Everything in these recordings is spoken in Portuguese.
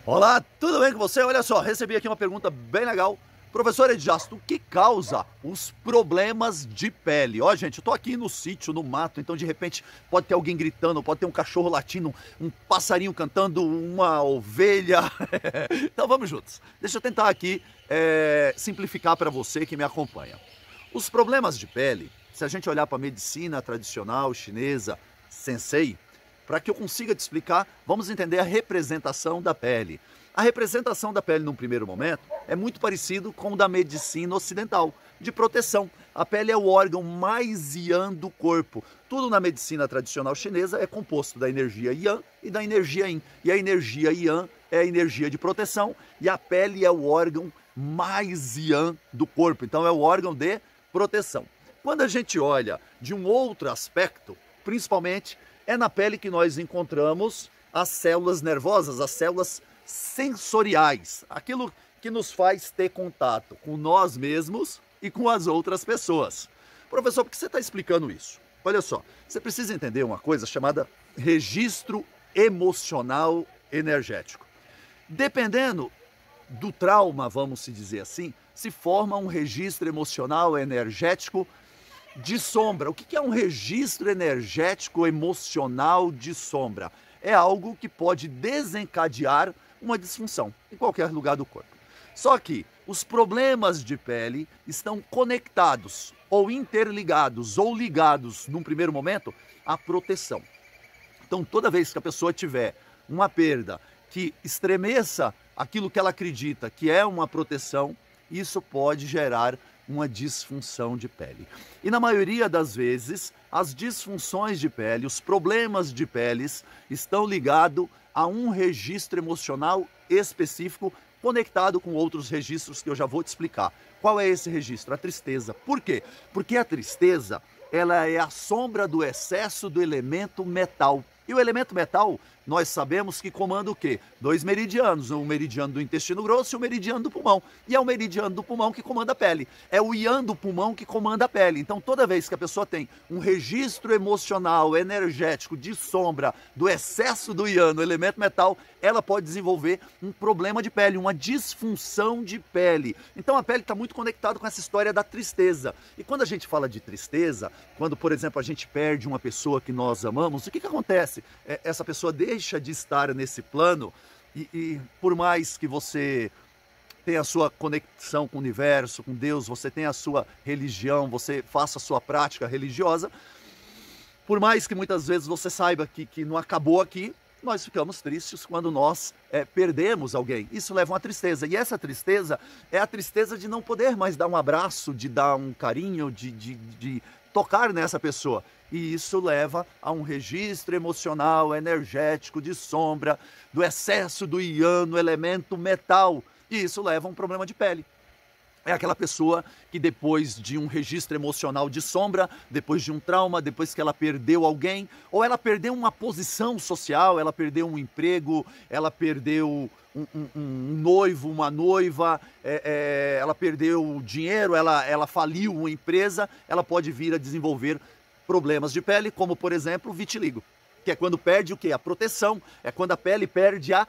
Olá, tudo bem com você? Olha só, recebi aqui uma pergunta bem legal. Professor Edjasto, o que causa os problemas de pele? Ó, gente, eu tô aqui no sítio, no mato, então de repente pode ter alguém gritando, pode ter um cachorro latindo, um passarinho cantando, uma ovelha. Então vamos juntos. Deixa eu tentar aqui simplificar para você que me acompanha. Os problemas de pele, se a gente olhar para a medicina tradicional chinesa, sensei, para que eu consiga te explicar, vamos entender a representação da pele. A representação da pele, num primeiro momento, é muito parecido com o da medicina ocidental, de proteção. A pele é o órgão mais yang do corpo. Tudo na medicina tradicional chinesa é composto da energia yang e da energia yin. E a energia yang é a energia de proteção e a pele é o órgão mais yang do corpo. Então é o órgão de proteção. Quando a gente olha de um outro aspecto, principalmente é na pele que nós encontramos as células nervosas, as células sensoriais, aquilo que nos faz ter contato com nós mesmos e com as outras pessoas. Professor, por que você está explicando isso? Olha só, você precisa entender uma coisa chamada registro emocional energético. Dependendo do trauma, vamos se dizer assim, se forma um registro emocional energético de sombra. O que é um registro energético emocional de sombra? É algo que pode desencadear uma disfunção em qualquer lugar do corpo. Só que os problemas de pele estão conectados ou interligados ou ligados, num primeiro momento, à proteção. Então, toda vez que a pessoa tiver uma perda que estremeça aquilo que ela acredita que é uma proteção, isso pode gerar uma disfunção de pele. E na maioria das vezes, as disfunções de pele, os problemas de peles estão ligados a um registro emocional específico conectado com outros registros que eu já vou te explicar. Qual é esse registro? A tristeza. Por quê? Porque a tristeza, ela é a sombra do excesso do elemento metal. E o elemento metal, nós sabemos que comanda o quê? Dois meridianos, o meridiano do intestino grosso e o meridiano do pulmão. E é o meridiano do pulmão que comanda a pele. É o yang do pulmão que comanda a pele. Então, toda vez que a pessoa tem um registro emocional, energético, de sombra, do excesso do yang, no elemento metal, ela pode desenvolver um problema de pele, uma disfunção de pele. Então, a pele está muito conectada com essa história da tristeza. E quando a gente fala de tristeza, quando, por exemplo, a gente perde uma pessoa que nós amamos, o que acontece? Essa pessoa deixa de estar nesse plano e por mais que você tenha a sua conexão com o universo, com Deus, você tenha a sua religião, você faça a sua prática religiosa, por mais que muitas vezes você saiba que não acabou aqui, nós ficamos tristes quando nós perdemos alguém. Isso leva a uma tristeza. E essa tristeza é a tristeza de não poder mais dar um abraço, de dar um carinho, de tocar nessa pessoa. E isso leva a um registro emocional, energético, de sombra, do excesso do yang no elemento metal. E isso leva a um problema de pele. É aquela pessoa que depois de um registro emocional de sombra, depois de um trauma, depois que ela perdeu alguém, ou ela perdeu uma posição social, ela perdeu um emprego, ela perdeu um noivo, uma noiva, ela perdeu dinheiro, ela faliu uma empresa, ela pode vir a desenvolver problemas de pele, como por exemplo vitiligo, que é quando perde o quê? A proteção, é quando a pele perde a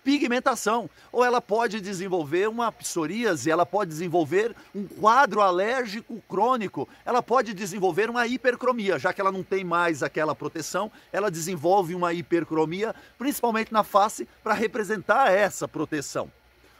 pigmentação, ou ela pode desenvolver uma psoríase, ela pode desenvolver um quadro alérgico crônico, ela pode desenvolver uma hipercromia, já que ela não tem mais aquela proteção, ela desenvolve uma hipercromia, principalmente na face, para representar essa proteção.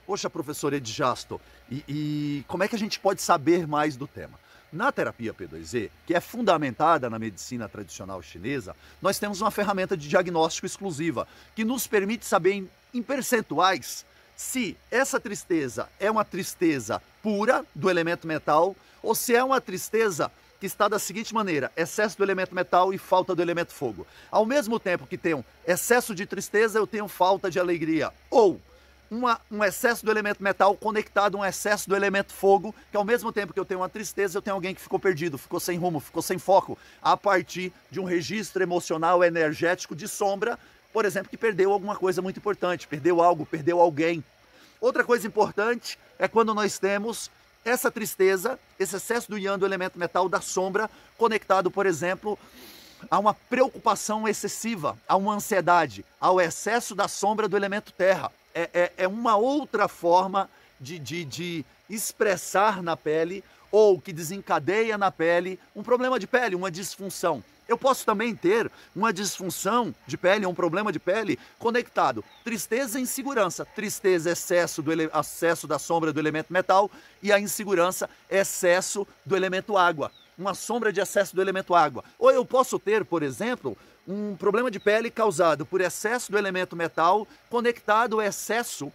Poxa, professor Edjasto, e como é que a gente pode saber mais do tema? Na terapia P2E, que é fundamentada na medicina tradicional chinesa, nós temos uma ferramenta de diagnóstico exclusiva, que nos permite saber em percentuais se essa tristeza é uma tristeza pura do elemento metal ou se é uma tristeza que está da seguinte maneira: excesso do elemento metal e falta do elemento fogo. Ao mesmo tempo que tenho excesso de tristeza, eu tenho falta de alegria. Ou um excesso do elemento metal conectado a um excesso do elemento fogo, que ao mesmo tempo que eu tenho uma tristeza, eu tenho alguém que ficou perdido, ficou sem rumo, ficou sem foco, a partir de um registro emocional energético de sombra, por exemplo, que perdeu alguma coisa muito importante, perdeu algo, perdeu alguém. Outra coisa importante é quando nós temos essa tristeza, esse excesso do yang do elemento metal da sombra, conectado, por exemplo, há uma preocupação excessiva, há uma ansiedade, há o excesso da sombra do elemento terra. É uma outra forma de expressar na pele ou que desencadeia na pele um problema de pele, uma disfunção. Eu posso também ter uma disfunção de pele, um problema de pele conectado. Tristeza e insegurança. Tristeza, excesso da sombra do elemento metal, e a insegurança, excesso do elemento água. Uma sombra de excesso do elemento água. Ou eu posso ter, por exemplo, um problema de pele causado por excesso do elemento metal conectado ao excesso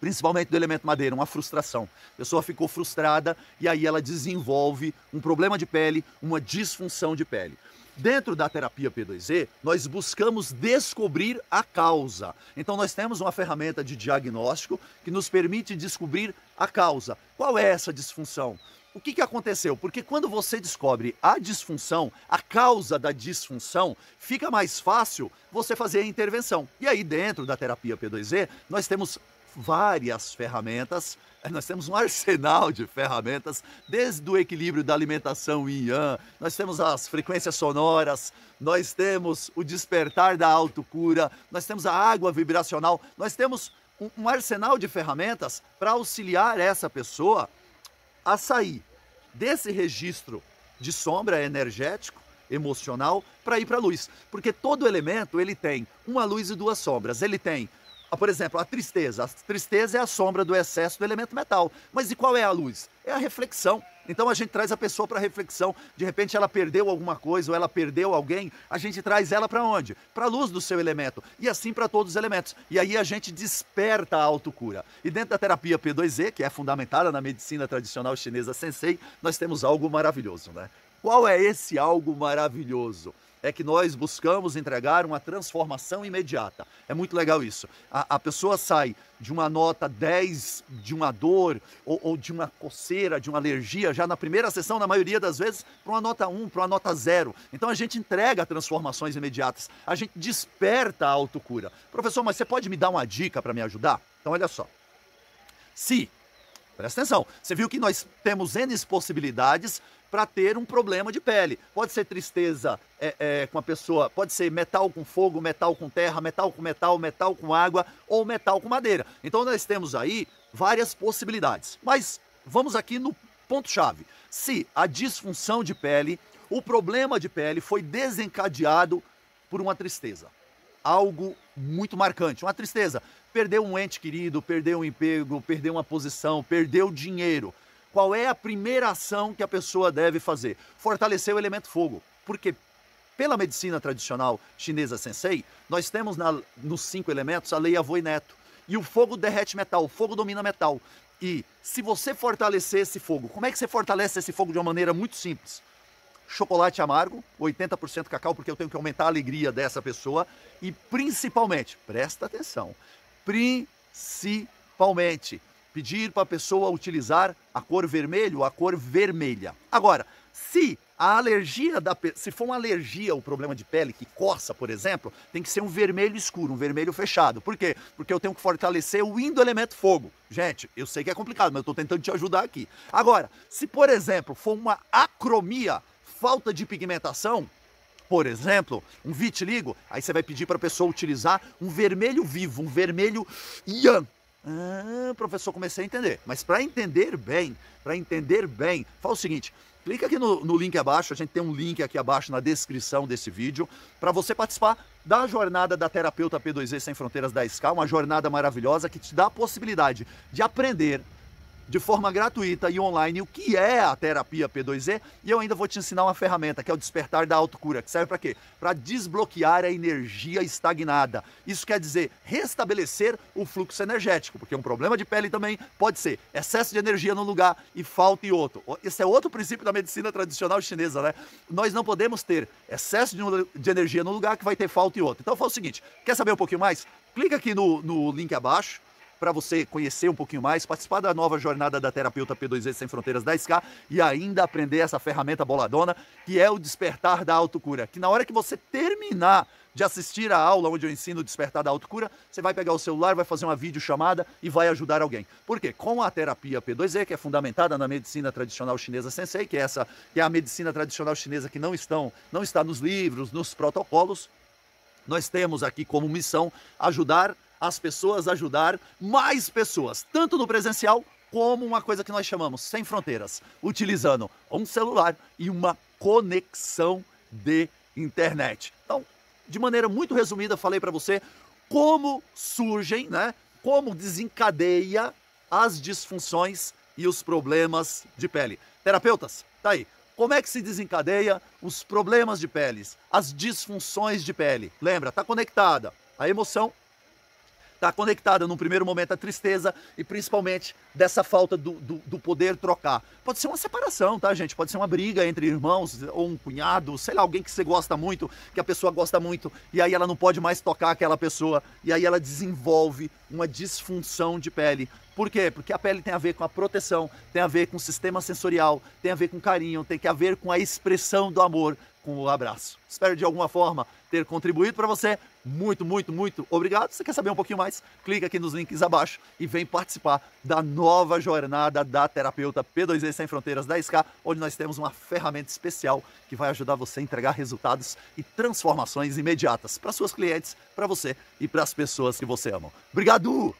principalmente do elemento madeira, uma frustração. A pessoa ficou frustrada e aí ela desenvolve um problema de pele, uma disfunção de pele. Dentro da terapia P2E, nós buscamos descobrir a causa. Então nós temos uma ferramenta de diagnóstico que nos permite descobrir a causa. Qual é essa disfunção? O que aconteceu? Porque quando você descobre a disfunção, a causa da disfunção, fica mais fácil você fazer a intervenção. E aí dentro da terapia P2E, nós temos várias ferramentas, nós temos um arsenal de ferramentas, desde o equilíbrio da alimentação yin yang, nós temos as frequências sonoras, nós temos o despertar da autocura, nós temos a água vibracional, nós temos um arsenal de ferramentas para auxiliar essa pessoa a sair desse registro de sombra energético, emocional, para ir para a luz. Porque todo elemento ele tem uma luz e duas sombras, ele tem por exemplo, a tristeza. A tristeza é a sombra do excesso do elemento metal. Mas e qual é a luz? É a reflexão. Então a gente traz a pessoa para a reflexão. De repente ela perdeu alguma coisa ou ela perdeu alguém, a gente traz ela para onde? Para a luz do seu elemento. E assim para todos os elementos. E aí a gente desperta a autocura. E dentro da terapia P2E, que é fundamentada na medicina tradicional chinesa Sensei, nós temos algo maravilhoso, né? Qual é esse algo maravilhoso? É que nós buscamos entregar uma transformação imediata. É muito legal isso. A pessoa sai de uma nota 10, de uma dor, ou de uma coceira, de uma alergia, já na primeira sessão, na maioria das vezes, para uma nota 1, para uma nota 0. Então a gente entrega transformações imediatas. A gente desperta a autocura. Professor, mas você pode me dar uma dica para me ajudar? Então olha só. Presta atenção, você viu que nós temos N possibilidades para ter um problema de pele. Pode ser tristeza com a pessoa, pode ser metal com fogo, metal com terra, metal com metal, metal com água ou metal com madeira. Então nós temos aí várias possibilidades. Mas vamos aqui no ponto-chave. Se a disfunção de pele, o problema de pele foi desencadeado por uma tristeza. Algo muito marcante, uma tristeza. Perdeu um ente querido, perdeu um emprego, perdeu uma posição, perdeu dinheiro. Qual é a primeira ação que a pessoa deve fazer? Fortalecer o elemento fogo. Porque pela medicina tradicional chinesa Sensei, nós temos nos 5 elementos a lei Avô e Neto. E o fogo derrete metal, o fogo domina metal. E se você fortalecer esse fogo, como é que você fortalece esse fogo de uma maneira muito simples? Chocolate amargo, 80% cacau, porque eu tenho que aumentar a alegria dessa pessoa. E principalmente, presta atenção, principalmente, pedir para a pessoa utilizar a cor vermelho ou a cor vermelha. Agora, se for uma alergia ao problema de pele que coça, por exemplo, tem que ser um vermelho escuro, um vermelho fechado. Por quê? Porque eu tenho que fortalecer o yin do elemento fogo. Gente, eu sei que é complicado, mas eu estou tentando te ajudar aqui. Agora, se por exemplo for uma acromia, falta de pigmentação, por exemplo, um vitiligo, aí você vai pedir para a pessoa utilizar um vermelho vivo, um vermelho yang. Professor, comecei a entender. Mas para entender bem, fala o seguinte, clica aqui no link abaixo, a gente tem um link aqui abaixo na descrição desse vídeo, para você participar da jornada da terapeuta P2E Sem Fronteiras da SK, uma jornada maravilhosa que te dá a possibilidade de aprender de forma gratuita e online o que é a terapia P2E, e eu ainda vou te ensinar uma ferramenta, que é o despertar da autocura, que serve para quê? Para desbloquear a energia estagnada. Isso quer dizer restabelecer o fluxo energético, porque um problema de pele também pode ser excesso de energia num lugar e falta em outro. Esse é outro princípio da medicina tradicional chinesa, né? Nós não podemos ter excesso de energia num lugar que vai ter falta em outro. Então fala o seguinte, quer saber um pouquinho mais? Clica aqui no link abaixo, para você conhecer um pouquinho mais, participar da nova jornada da terapeuta P2E Sem Fronteiras da SK e ainda aprender essa ferramenta boladona, que é o Despertar da Autocura, que na hora que você terminar de assistir a aula onde eu ensino o Despertar da Autocura, você vai pegar o celular, vai fazer uma videochamada e vai ajudar alguém. Por quê? Com a terapia P2E, que é fundamentada na medicina tradicional chinesa Sensei, que é a medicina tradicional chinesa que não está nos livros, nos protocolos, nós temos aqui como missão ajudar as pessoas a ajudar mais pessoas, tanto no presencial como uma coisa que nós chamamos sem fronteiras, utilizando um celular e uma conexão de internet. Então, de maneira muito resumida, falei para você como surgem, né? Como desencadeia as disfunções e os problemas de pele. Terapeutas, tá aí. Como é que se desencadeia os problemas de pele, as disfunções de pele? Lembra, tá conectada a emoção, está conectada num primeiro momento à tristeza e principalmente dessa falta do poder trocar. Pode ser uma separação, tá, gente? Pode ser uma briga entre irmãos ou um cunhado, sei lá, alguém que você gosta muito, que a pessoa gosta muito, e aí ela não pode mais tocar aquela pessoa, e aí ela desenvolve uma disfunção de pele. Por quê? Porque a pele tem a ver com a proteção, tem a ver com o sistema sensorial, tem a ver com carinho, tem a ver com a expressão do amor, com o abraço. Espero de alguma forma ter contribuído para você. Muito, muito, muito obrigado. Se você quer saber um pouquinho mais, clica aqui nos links abaixo e vem participar da nova jornada da terapeuta P2E Sem Fronteiras da SK, onde nós temos uma ferramenta especial que vai ajudar você a entregar resultados e transformações imediatas para suas clientes, para você e para as pessoas que você ama. Obrigado!